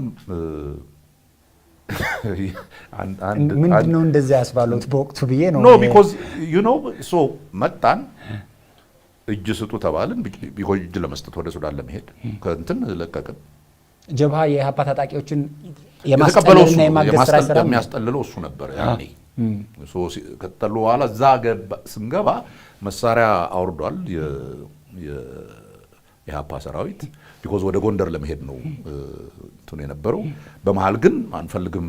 S1: ምንድነው እንደዚህ ያስባሉት በወቅቱ ብዬ ነው።
S2: ኖ ቢኮዝ ዩ ኖ ሶ መጣን እጅ ስጡ ተባልን። ቢኮዝ እጅ ለመስጠት ወደ ሱዳን ለመሄድ ከእንትን ለቀቅን።
S1: ጀብሃ የኢህአፓ ታጣቂዎችን የማስጠለልና የማገዝ ስራ ይሰራ
S2: የሚያስጠልለው እሱ ነበር ያኔ። ከተጠሉ በኋላ እዛ ስንገባ መሳሪያ አውርዷል የኢህአፓ ሰራዊት። ቢኮዝ ወደ ጎንደር ለመሄድ ነው እንትን የነበረው። በመሀል ግን አንፈልግም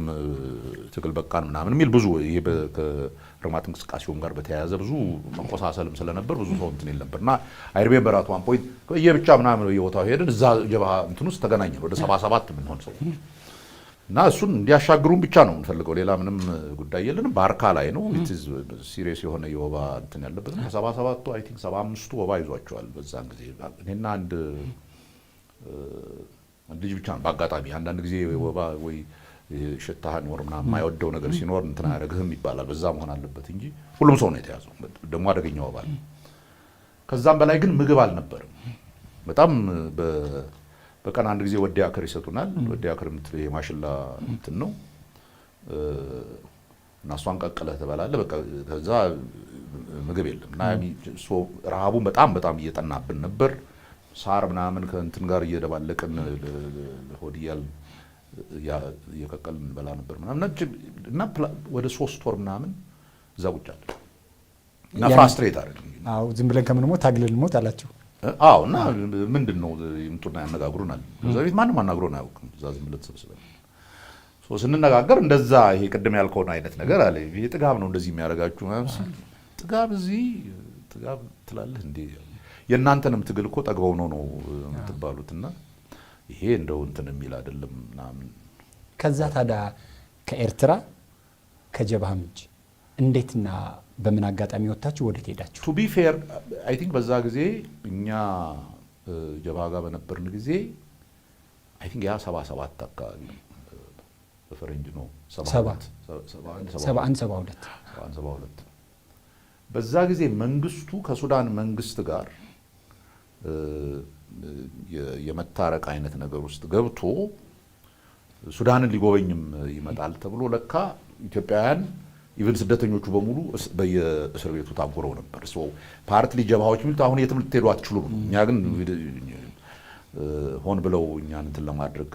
S2: ትግል በቃን ምናምን የሚል ብዙ ይሄ ከርማት እንቅስቃሴውም ጋር በተያያዘ ብዙ መቆሳሰልም ስለነበር ብዙ ሰው እንትን ነበር እና አይርቤ በራቱ ዋን ፖይንት የብቻ ምናምን የቦታው ሄድን። እዛ ጀብሃ እንትን ውስጥ ተገናኘን ወደ 77 የምንሆን ሰው እና እሱን እንዲያሻግሩን ብቻ ነው የምንፈልገው። ሌላ ምንም ጉዳይ የለንም። ባርካ ላይ ነው ሲሪየስ የሆነ የወባ እንትን ያለበት ነው። ከ77ቱ አይ ቲንክ 75ቱ ወባ ይዟቸዋል በዛን ጊዜ። እኔና አንድ ልጅ ብቻ ነው በአጋጣሚ። አንዳንድ ጊዜ ወባ ወይ ሽታህን ወር ምናምን የማይወደው ነገር ሲኖር እንትን አያደርግህም ይባላል። በዛ መሆን አለበት እንጂ ሁሉም ሰው ነው የተያዘው። ደግሞ አደገኛ ወባ ነው። ከዛም በላይ ግን ምግብ አልነበርም። በጣም በቀን አንድ ጊዜ ወዲያ አክር ይሰጡናል። ወዲያ አክር የምትለው የማሽላ እንትን ነው እና እሷን ቀቅለህ ትበላለህ። በቃ ከዛ ምግብ የለም እና ረሃቡን በጣም እየጠናብን ነበር። ሳር ምናምን ከእንትን ጋር እየደባለቅን ሆዲያል እየቀቀልን እንበላ ነበር ምናምን እና ወደ 3 ወር ምናምን እዛ ቁጭ አለ እና ፍራስትሬት አደረግን።
S1: አዎ ዝም ብለን ከምንሞት ታግለን እንሞት አላችሁ።
S2: አዎ እና ምንድን ነው ይምጡና ያነጋግሩናል። ከዛ ቤት ማንም አናግሮን አያውቅም። እዛ ዝም ብለን ተሰብስበን ስንነጋገር እንደዛ ይሄ ቅድም ያልከውን አይነት ነገር አለ። ይሄ ጥጋብ ነው እንደዚህ የሚያደርጋችሁ ምናምን ሲል ጥጋብ እዚህ ጥጋብ ትላለህ እንዴ? የእናንተንም ትግል እኮ ጠግበው ነው የምትባሉትና ይሄ እንደው እንትን የሚል አይደለም ምናምን።
S1: ከዛ ታዲያ ከኤርትራ ከጀብሃ እጅ እንዴትና በምን አጋጣሚ ወጣችሁ? ወዴት ሄዳችሁ?
S2: ቱ ቢ ፌር አይ ቲንክ በዛ ጊዜ እኛ ጀብሃ ጋር በነበርን ጊዜ አይ ቲንክ ያ 77 አካባቢ በፈረንጅ ነው 71 በዛ ጊዜ መንግስቱ ከሱዳን መንግስት ጋር የመታረቅ አይነት ነገር ውስጥ ገብቶ ሱዳንን ሊጎበኝም ይመጣል ተብሎ ለካ ኢትዮጵያውያን ኢቨን ስደተኞቹ በሙሉ በየእስር ቤቱ ታጉረው ነበር። ፓርትሊ ጀብሃዎች የሚሉት አሁን የትም ልትሄዱ አትችሉም። እኛ ግን ሆን ብለው እኛን እንትን ለማድረግ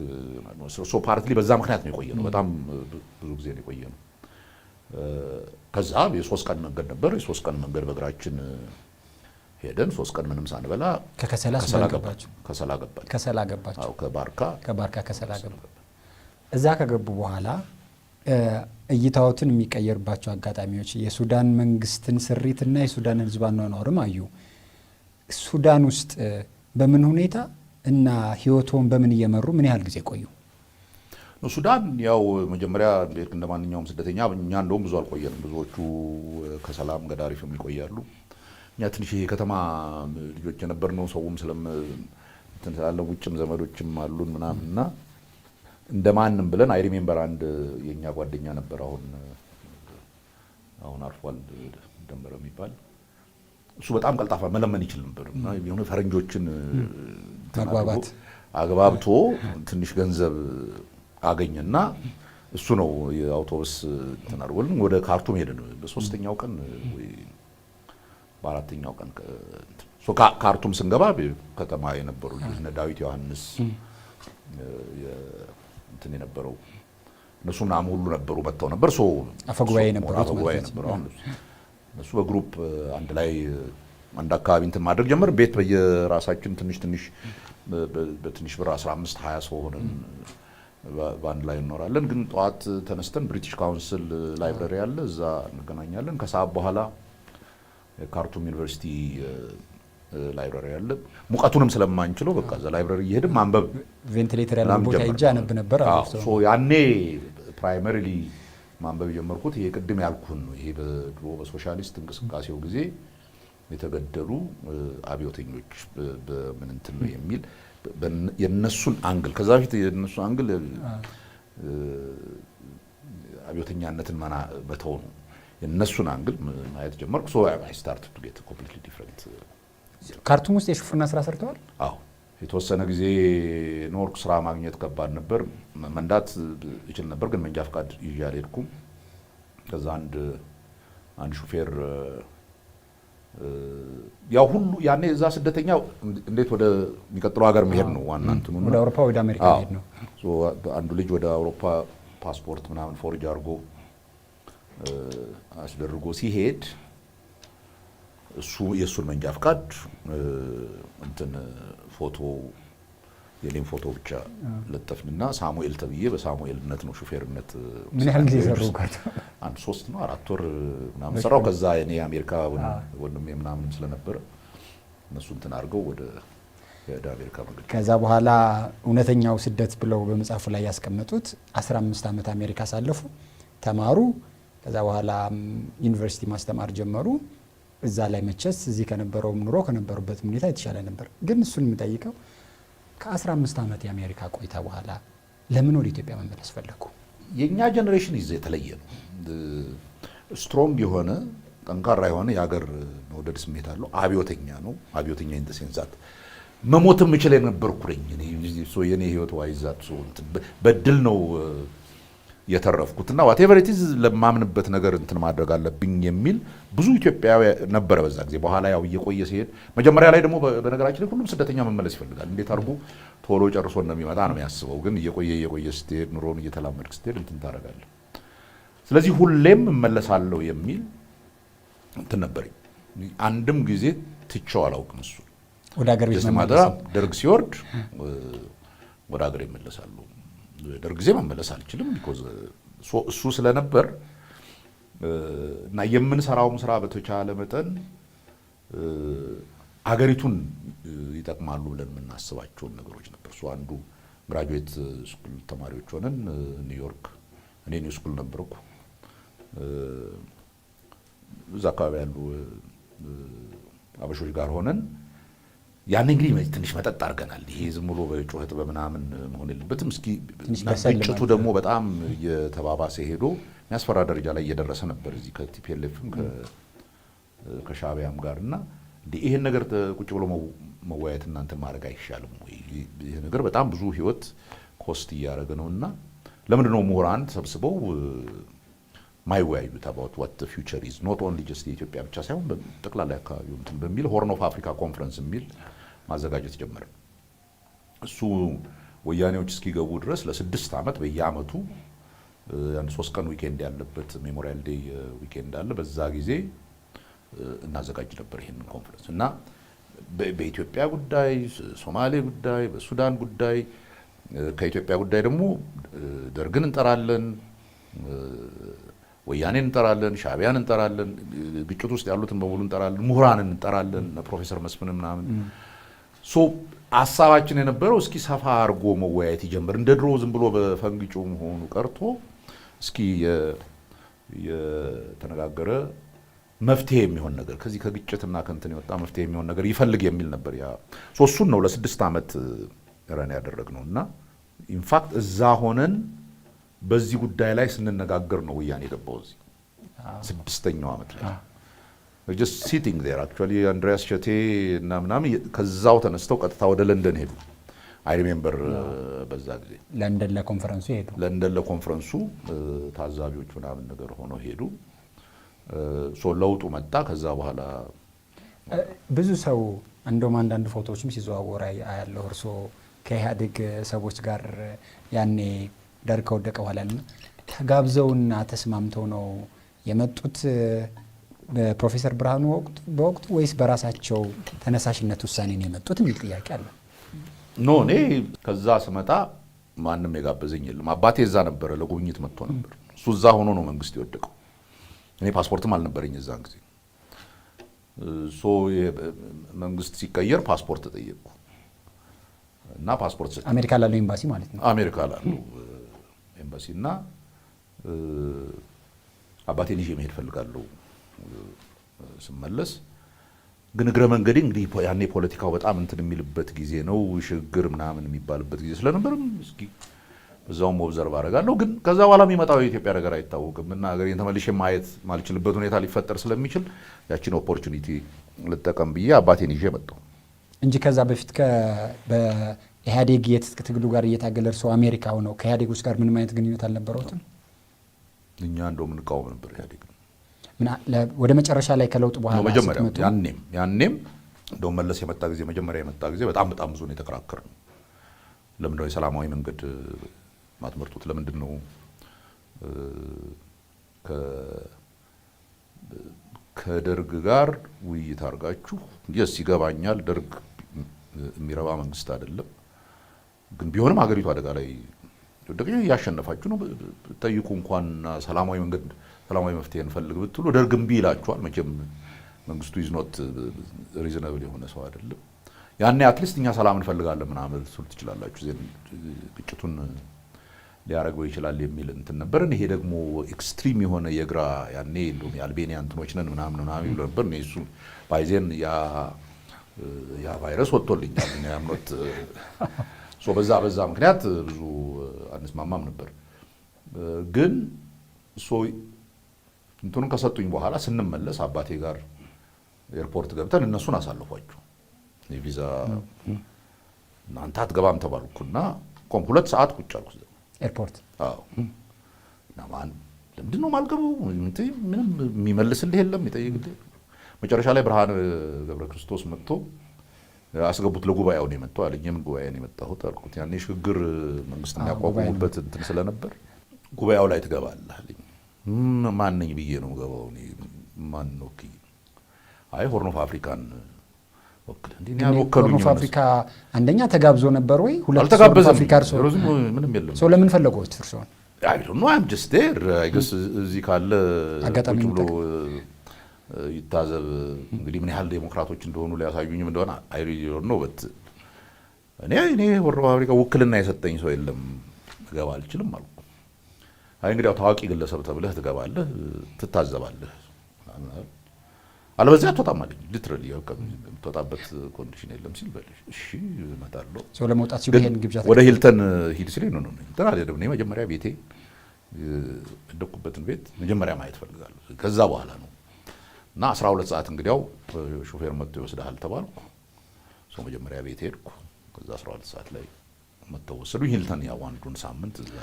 S2: ፓርትሊ በዛ ምክንያት ነው የቆየ ነው። በጣም ብዙ ጊዜ ነው የቆየ ነው። ከዛ የ3 ቀን መንገድ ነበር። የ3 ቀን መንገድ በእግራችን ሄደን 3 ቀን ምንም ሳንበላ ከሰላ ገባችሁ። ከባርካ ከሰላ ገባ።
S1: እዛ ከገቡ በኋላ እይታዎትን የሚቀየርባቸው አጋጣሚዎች የሱዳን መንግስትን ስሪትና የሱዳን ህዝብ አኗኗርም አዩ። ሱዳን ውስጥ በምን ሁኔታ እና ህይወቶን በምን እየመሩ ምን ያህል ጊዜ ቆዩ?
S2: ሱዳን ያው መጀመሪያ እንደ ማንኛውም ስደተኛ እኛ እንደውም ብዙ አልቆየንም። ብዙዎቹ ከሰላም ገዳሪፍም ይቆያሉ። እኛ ትንሽ የከተማ ልጆች የነበርነው ሰውም እንትን ስላለ ውጭም ዘመዶችም አሉን ምናምንና እንደማንም ብለን አይ ሪሜምበር አንድ የኛ ጓደኛ ነበር አሁን አርፏል ደምበረ የሚባል እሱ በጣም ቀልጣፋ መለመን ይችል ነበር እና የሆነ ፈረንጆችን አግባብቶ ትንሽ ገንዘብ አገኘና እሱ ነው የአውቶቡስ እንትን አድርጎልን ወደ ካርቱም ሄደን በ3ኛው ቀን ወይ በ4ኛው ቀን ካርቱም ስንገባ ከተማ የነበሩ እነ ዳዊት ዮሐንስ እንትን የነበረው እነሱ ምናምን ሁሉ ነበሩ መጥተው ነበር።
S1: አፈጉባኤ ነበሩ።
S2: እነሱ በግሩፕ አንድ ላይ አንድ አካባቢ እንትን ማድረግ ጀመር። ቤት በየራሳችን ትንሽ በትንሽ ብር 15 20 ሰው ሆነን በአንድ ላይ እንኖራለን። ግን ጠዋት ተነስተን ብሪቲሽ ካውንስል ላይብረሪ አለ፣ እዛ እንገናኛለን። ከሰዓት በኋላ ካርቱም ዩኒቨርሲቲ ላይብረሪ አለ። ሙቀቱንም ስለማንችለው በቃ እዛ ላይብረሪ እየሄድን ማንበብ
S1: ቬንቲሌተር ያለ ቦታ ሄጄ አነብ ነበር።
S2: ያኔ ፕራይመሪሊ ማንበብ የጀመርኩት ይሄ ቅድም ያልኩህን ነው። ይሄ በድሮ በሶሻሊስት እንቅስቃሴው ጊዜ የተገደሉ አብዮተኞች በምን እንትን ነው የሚል የነሱን አንግል ከዛ በፊት የነሱ አንግል አብዮተኛነትን መተው ነው። የነሱን አንግል ማየት ጀመርኩ። I started to get completely different።
S1: ካርቱም ውስጥ የሹፍርና ስራ ሰርተዋል?
S2: አዎ የተወሰነ ጊዜ ኖርክ። ስራ ማግኘት ከባድ ነበር። መንዳት ይችል ነበር ግን መንጃ ፈቃድ ይዤ አልሄድኩም። ከዛ አንድ ሹፌር ያው ሁሉ ያኔ እዛ ስደተኛ እንዴት ወደ የሚቀጥለው ሀገር መሄድ ነው ዋና እንትኑ
S1: ወደ አውሮፓ ወደ አሜሪካ መሄድ ነው።
S2: አንዱ ልጅ ወደ አውሮፓ ፓስፖርት ምናምን ፎርጅ አድርጎ አስደርጎ ሲሄድ የእሱን መንጃ ፈቃድ እንትን ፎቶ የኔም ፎቶ ብቻ ለጠፍንና ሳሙኤል ተብዬ በሳሙኤልነት ነው ሹፌርነት።
S1: ምን ያህል ጊዜ ሰሩ?
S2: አንድ 3 ነው 4 ወር ምናምን ሰራው። ከዛ እኔ አሜሪካ ወንድሜ ምናምን ስለነበረ እነሱ እንትን አድርገው ወደ አሜሪካ መንገድ።
S1: ከዛ በኋላ እውነተኛው ስደት ብለው በመጽሐፉ ላይ ያስቀመጡት 15 ዓመት አሜሪካ ሳለፉ፣ ተማሩ። ከዛ በኋላ ዩኒቨርሲቲ ማስተማር ጀመሩ። እዛ ላይ መቸስ እዚህ ከነበረው ኑሮ ከነበሩበት ሁኔታ የተሻለ ነበር። ግን እሱን የምጠይቀው ከ15 ዓመት የአሜሪካ ቆይታ በኋላ ለምን ወደ ኢትዮጵያ መመለስ ፈለጉ?
S2: የኛ ጀነሬሽን የተለየ ነው። ስትሮንግ የሆነ ጠንካራ የሆነ የሀገር መውደድ ስሜት አለው። አብዮተኛ ነው። አብዮተኛ ኢንተሴንሳት መሞትም እችል የነበርኩ ነኝ። የኔ ህይወት ዋይዛት በድል ነው የተረፍኩትና ዋቴቨር ኢት ኢዝ ለማምንበት ነገር እንትን ማድረግ አለብኝ የሚል ብዙ ኢትዮጵያዊ ነበረ በዛ ጊዜ። በኋላ ያው እየቆየ ሲሄድ መጀመሪያ ላይ ደግሞ በነገራችን ላይ ሁሉም ስደተኛ መመለስ ይፈልጋል። እንዴት አድርጎ ቶሎ ጨርሶ እንደሚመጣ ነው የሚያስበው። ግን እየቆየ ስትሄድ ኑሮን እየተላመድክ ስትሄድ እንትን ታደርጋለህ። ስለዚህ ሁሌም እመለሳለሁ የሚል እንትን ነበረኝ። አንድም ጊዜ ትቼው አላውቅም። እሱ
S1: ወደ ሀገር ቤት መመለስ
S2: ደርግ ሲወርድ ወደ ሀገር ይመለሳሉ። ደርግ ጊዜ መመለስ አልችልም ቢኮዝ እሱ ስለነበር እና የምንሰራውም ስራ በተቻለ መጠን አገሪቱን ይጠቅማሉ ብለን የምናስባቸውን ነገሮች ነበር። እሱ አንዱ ግራጁዌት ስኩል ተማሪዎች ሆነን ኒውዮርክ፣ እኔ ኒው ስኩል ነበርኩ። እዛ አካባቢ ያሉ አበሾች ጋር ሆነን ያን እንግዲህ ትንሽ መጠጥ አድርገናል። ይሄ ዝም ብሎ በጩኸት በምናምን መሆን የለበትም። እስኪ ግጭቱ ደግሞ በጣም እየተባባሰ ሄዶ የሚያስፈራ ደረጃ ላይ እየደረሰ ነበር እዚህ ከቲፒኤልኤፍም ከሻዕቢያም ጋር እና ይሄን ነገር ቁጭ ብሎ መወያየት እናንተ ማድረግ አይሻልም ወይ? ይሄ ነገር በጣም ብዙ ህይወት ኮስት እያደረገ ነውና ለምንድን ነው ምሁራን ተሰብስበው ማይወያዩት about what the future is not only just የኢትዮጵያ ብቻ ሳይሆን ጠቅላላ አካባቢው እንትን በሚል ሆርን ኦፍ አፍሪካ ኮንፈረንስ የሚል ማዘጋጀት ጀመረ። እሱ ወያኔዎች እስኪገቡ ድረስ ለ6 ዓመት በየአመቱ አንድ 3 ቀን ዊኬንድ ያለበት ሜሞሪያል ዴይ ዊኬንድ አለ። በዛ ጊዜ እናዘጋጅ ነበር ይሄንን ኮንፈረንስ እና በኢትዮጵያ ጉዳይ፣ ሶማሌ ጉዳይ፣ በሱዳን ጉዳይ፣ ከኢትዮጵያ ጉዳይ ደግሞ ደርግን እንጠራለን፣ ወያኔን እንጠራለን፣ ሻዕቢያን እንጠራለን፣ ግጭት ውስጥ ያሉትን በሙሉ እንጠራለን፣ ምሁራንን እንጠራለን፣ ፕሮፌሰር መስፍን ምናምን ሶ ሐሳባችን የነበረው እስኪ ሰፋ አድርጎ መወያየት ይጀምር። እንደ ድሮ ዝም ብሎ በፈንግጩ መሆኑ ቀርቶ እስኪ የተነጋገረ መፍትሄ የሚሆን ነገር ከዚህ ከግጭትና ከእንትን የወጣ መፍትሄ የሚሆን ነገር ይፈልግ የሚል ነበር። ያ እሱን ነው ለ6 ዓመት ረን ያደረግነው እና ኢንፋክት እዛ ሆነን በዚህ ጉዳይ ላይ ስንነጋገር ነው ወያኔ የገባው እዚህ 6ኛው ዓመት ላይ just sitting there actually አንድሪያስ ሸቴ እና ምናምን ከዛው ተነስተው ቀጥታ ወደ ለንደን ሄዱ። አይ ሪሜምበር በዛ ጊዜ
S1: ለንደን ለኮንፈረንሱ ሄዱ።
S2: ለንደን ለኮንፈረንሱ ታዛቢዎች ምናምን ነገር ሆኖ ሄዱ። ለውጡ መጣ። ከዛ በኋላ
S1: ብዙ ሰው እንደውም አንዳንድ ፎቶዎችም ሲዘዋወር ያለው እርሶ ከኢህአዴግ ሰዎች ጋር ያኔ ደርግ ከወደቀ በኋላ ተጋብዘውና ተስማምተው ነው የመጡት በፕሮፌሰር ብርሃኑ በወቅቱ ወይስ በራሳቸው ተነሳሽነት ውሳኔ ነው የመጡት የሚል ጥያቄ አለ።
S2: ኖ እኔ ከዛ ስመጣ ማንም የጋበዘኝ የለም። አባቴ እዛ ነበረ፣ ለጉብኝት መጥቶ ነበር። እሱ እዛ ሆኖ ነው መንግስት የወደቀው። እኔ ፓስፖርትም አልነበረኝ እዛን ጊዜ። መንግስት ሲቀየር ፓስፖርት ተጠየቅኩ እና ፓስፖርት ሰጠኝ።
S1: አሜሪካ ላለው ኤምባሲ ማለት ነው።
S2: አሜሪካ ላለው ኤምባሲ እና አባቴን ይዤ መሄድ ፈልጋለሁ። ስመለስ ግን እግረ መንገዴ እንግዲህ ያኔ ፖለቲካው በጣም እንትን የሚልበት ጊዜ ነው፣ ሽግግር ምናምን የሚባልበት ጊዜ ስለነበርም እስኪ በዛውም ኦብዘርቭ አደርጋለሁ። ግን ከዛ በኋላ የሚመጣው የኢትዮጵያ ነገር አይታወቅም እና ሀገሬን ተመልሼ ማየት ማልችልበት ሁኔታ ሊፈጠር ስለሚችል ያቺን ኦፖርቹኒቲ ልጠቀም ብዬ አባቴን ይዤ መጣሁ
S1: እንጂ ከዛ በፊት በኢህአዴግ የትጥቅ ትግሉ ጋር እየታገለ እርስዎ አሜሪካ ሆነው ከኢህአዴጎች ጋር ምንም አይነት ግንኙነት አልነበረውትም?
S2: እኛ እንደውም እንቃወም ነበር ኢህአዴግ።
S1: ወደ መጨረሻ ላይ ከለውጡ በኋላ
S2: መጀመሪያ ያኔም እንደውም መለስ የመጣ ጊዜ መጀመሪያ የመጣ ጊዜ በጣም ብዙ ነው የተከራከርነው። ለምንድነው የሰላማዊ መንገድ ማትመርጡት? ለምንድን ነው ከደርግ ጋር ውይይት አድርጋችሁ? የስ ይገባኛል፣ ደርግ የሚረባ መንግስት አይደለም፣ ግን ቢሆንም ሀገሪቱ አደጋ ላይ ወደቀች፣ እያሸነፋችሁ ነው። ጠይቁ እንኳን ሰላማዊ መንገድ ሰላማዊ መፍትሄ እንፈልግ ብትሉ ደርግ እምቢ ይላችኋል። መቼም መንግስቱ ኢዝ ኖት ሪዝነብል የሆነ ሰው አይደለም። ያኔ አትሊስት እኛ ሰላም እንፈልጋለን ምናምን ልትሉ ትችላላችሁ፣ ግጭቱን ሊያረገው ይችላል የሚል እንትን ነበርን። ይሄ ደግሞ ኤክስትሪም የሆነ የግራ ያኔ እንደውም የአልቤኒያ እንትኖች ነን ምናምን ይሉ ነበር። እሱ ባይዜን ያ ቫይረስ ወጥቶልኛል ያምኖት በዛ ምክንያት ብዙ አንስማማም ነበር። ግን እንትኑን ከሰጡኝ በኋላ ስንመለስ አባቴ ጋር ኤርፖርት ገብተን እነሱን አሳልፏቸው የቪዛ እናንተ አትገባም ተባልኩና 2 ሰዓት ቁጭ አልኩ
S1: ኤርፖርት።
S2: አዎ እና ማን ለምንድን ነው የማልገባው? ምንም የሚመልስልህ የለም ይጠይቅልህ። መጨረሻ ላይ ብርሃነ ገብረ ክርስቶስ መጥቶ አስገቡት። ለጉባኤው ነው የመጣው አለኝ። የምን ጉባኤ ነው የመጣሁት አልኩት። ያኔ ሽግግር መንግስት የሚያቋቁሙበት እንትን ስለነበር ጉባኤው ላይ ትገባለህ አለኝ። ማን ነኝ ብዬ ነው ገባው? ማን ነው? አይ ሆርን ኦፍ አፍሪካን ወክል እንዴ ነው ያወከሉኝ።
S1: ሆርን ኦፍ አፍሪካ አንደኛ ተጋብዞ ነበር ወይ? ሁለት
S2: አፍሪካ ምንም የለም።
S1: ሰው ለምን ፈለጉት እርሶን?
S2: አይ ዶንት ኖ አም ጀስት ዴር አይ ገስ እዚህ ካለ
S1: አጋጣሚ
S2: ብሎ ይታዘብ እንግዲህ ምን ያህል ዴሞክራቶች እንደሆኑ ሊያሳዩኝም እንደሆነ አይ ሪሊ ዶንት ኖ በት እኔ ሆርን ኦፍ አፍሪካ ውክልና የሰጠኝ ሰው የለም፣ ገባ አልችልም አልኩ። አይ እንግዲህ ታዋቂ ግለሰብ ተብለህ ትገባለህ፣ ትታዘባለህ። አለበለዚያ አትወጣም አለኝ። ሊትራሊ የምትወጣበት ኮንዲሽን የለም ሲል በልሽ እሺ እመጣለሁ።
S1: ሰው ለመውጣት ሲሉ ይሄን ግብዣ
S2: ወደ ሂልተን ሂድ ሲለኝ ነው ሂልተን አልሄድም። እኔ መጀመሪያ ቤቴ የደኩበትን ቤት መጀመሪያ ማየት ፈልጋለሁ። ከዛ በኋላ ነው እና 12 ሰዓት እንግዲያው ሾፌር መጥቶ ይወስዳል ተባልኩ። ሰው መጀመሪያ ቤት ሄድኩ። ከዛ 12 ሰዓት ላይ መጥተው ወሰዱኝ። ሂልተን ያው አንዱን ሳምንት እዛ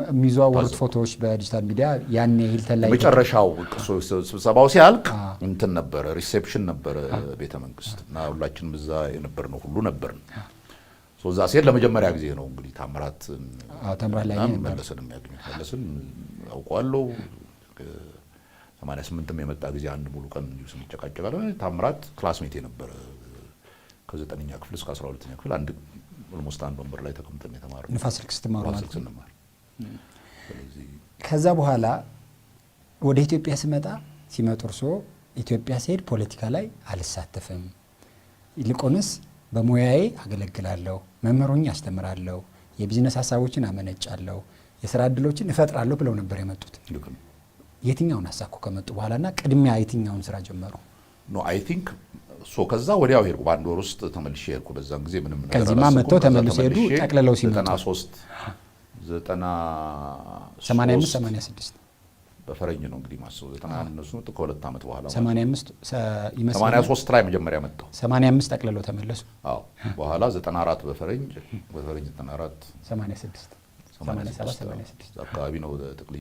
S1: የሚዘዋወሩት ፎቶዎች በዲጂታል ሚዲያ ያኔ ሂልተን ላይ
S2: መጨረሻው ስብሰባው ሲያልቅ እንትን ነበረ፣ ሪሴፕሽን ነበረ ቤተ መንግስት እና ሁላችንም እዛ የነበርነው ሁሉ ነበርን። እዛ ሲሄድ ለመጀመሪያ ጊዜ ነው እንግዲህ ታምራት
S1: ላይ
S2: መለስን የሚያገኙት። መለስን አውቀዋለሁ። 88ም የመጣ ጊዜ አንድ ሙሉ ቀን እንዲሁ ስንጨቃጨቃለን። ታምራት ክላስሜት የነበረ ከ9ኛ ክፍል እስከ 12ኛ ክፍል አንድ ኦልሞስት አንድ ወንበር ላይ ተቀምጠን የተማርነው
S1: ንፋስ ስልክ ስትማሩ ማለት ነው። ከዛ በኋላ ወደ ኢትዮጵያ ሲመጡ እርስዎ ኢትዮጵያ ሲሄድ ፖለቲካ ላይ አልሳተፍም፣ ይልቁንስ በሙያዬ አገለግላለሁ፣ መምህሮኝ አስተምራለሁ፣ የቢዝነስ ሀሳቦችን አመነጫለሁ፣ የስራ እድሎችን እፈጥራለሁ ብለው ነበር የመጡት። የትኛውን አሳኩ ከመጡ በኋላና ቅድሚያ የትኛውን ስራ ጀመሩ?
S2: ኖ አይ ቲንክ ከዛ ወዲያው ሄድኩ። በአንድ ወር ውስጥ ተመልሼ ሄድኩ። በዛን ጊዜ ምንም ነገር
S1: ከዚህማ መጥተው ተመልሶ ሄዱ። ጠቅልለው ሲመጡ
S2: 85
S1: 86
S2: በፈረኝ ነው እንግዲህ ማሰው 90 እነሱ ከሁለት ዓመት በኋላ
S1: 85
S2: ይመስላል 83 ላይ መጀመሪያ መጣሁ።
S1: 85 ጠቅልለው ተመለሱ።
S2: አዎ በኋላ 94 በፈረኝ 94
S1: 86 87 86
S2: አካባቢ ነው ጠቅልዬ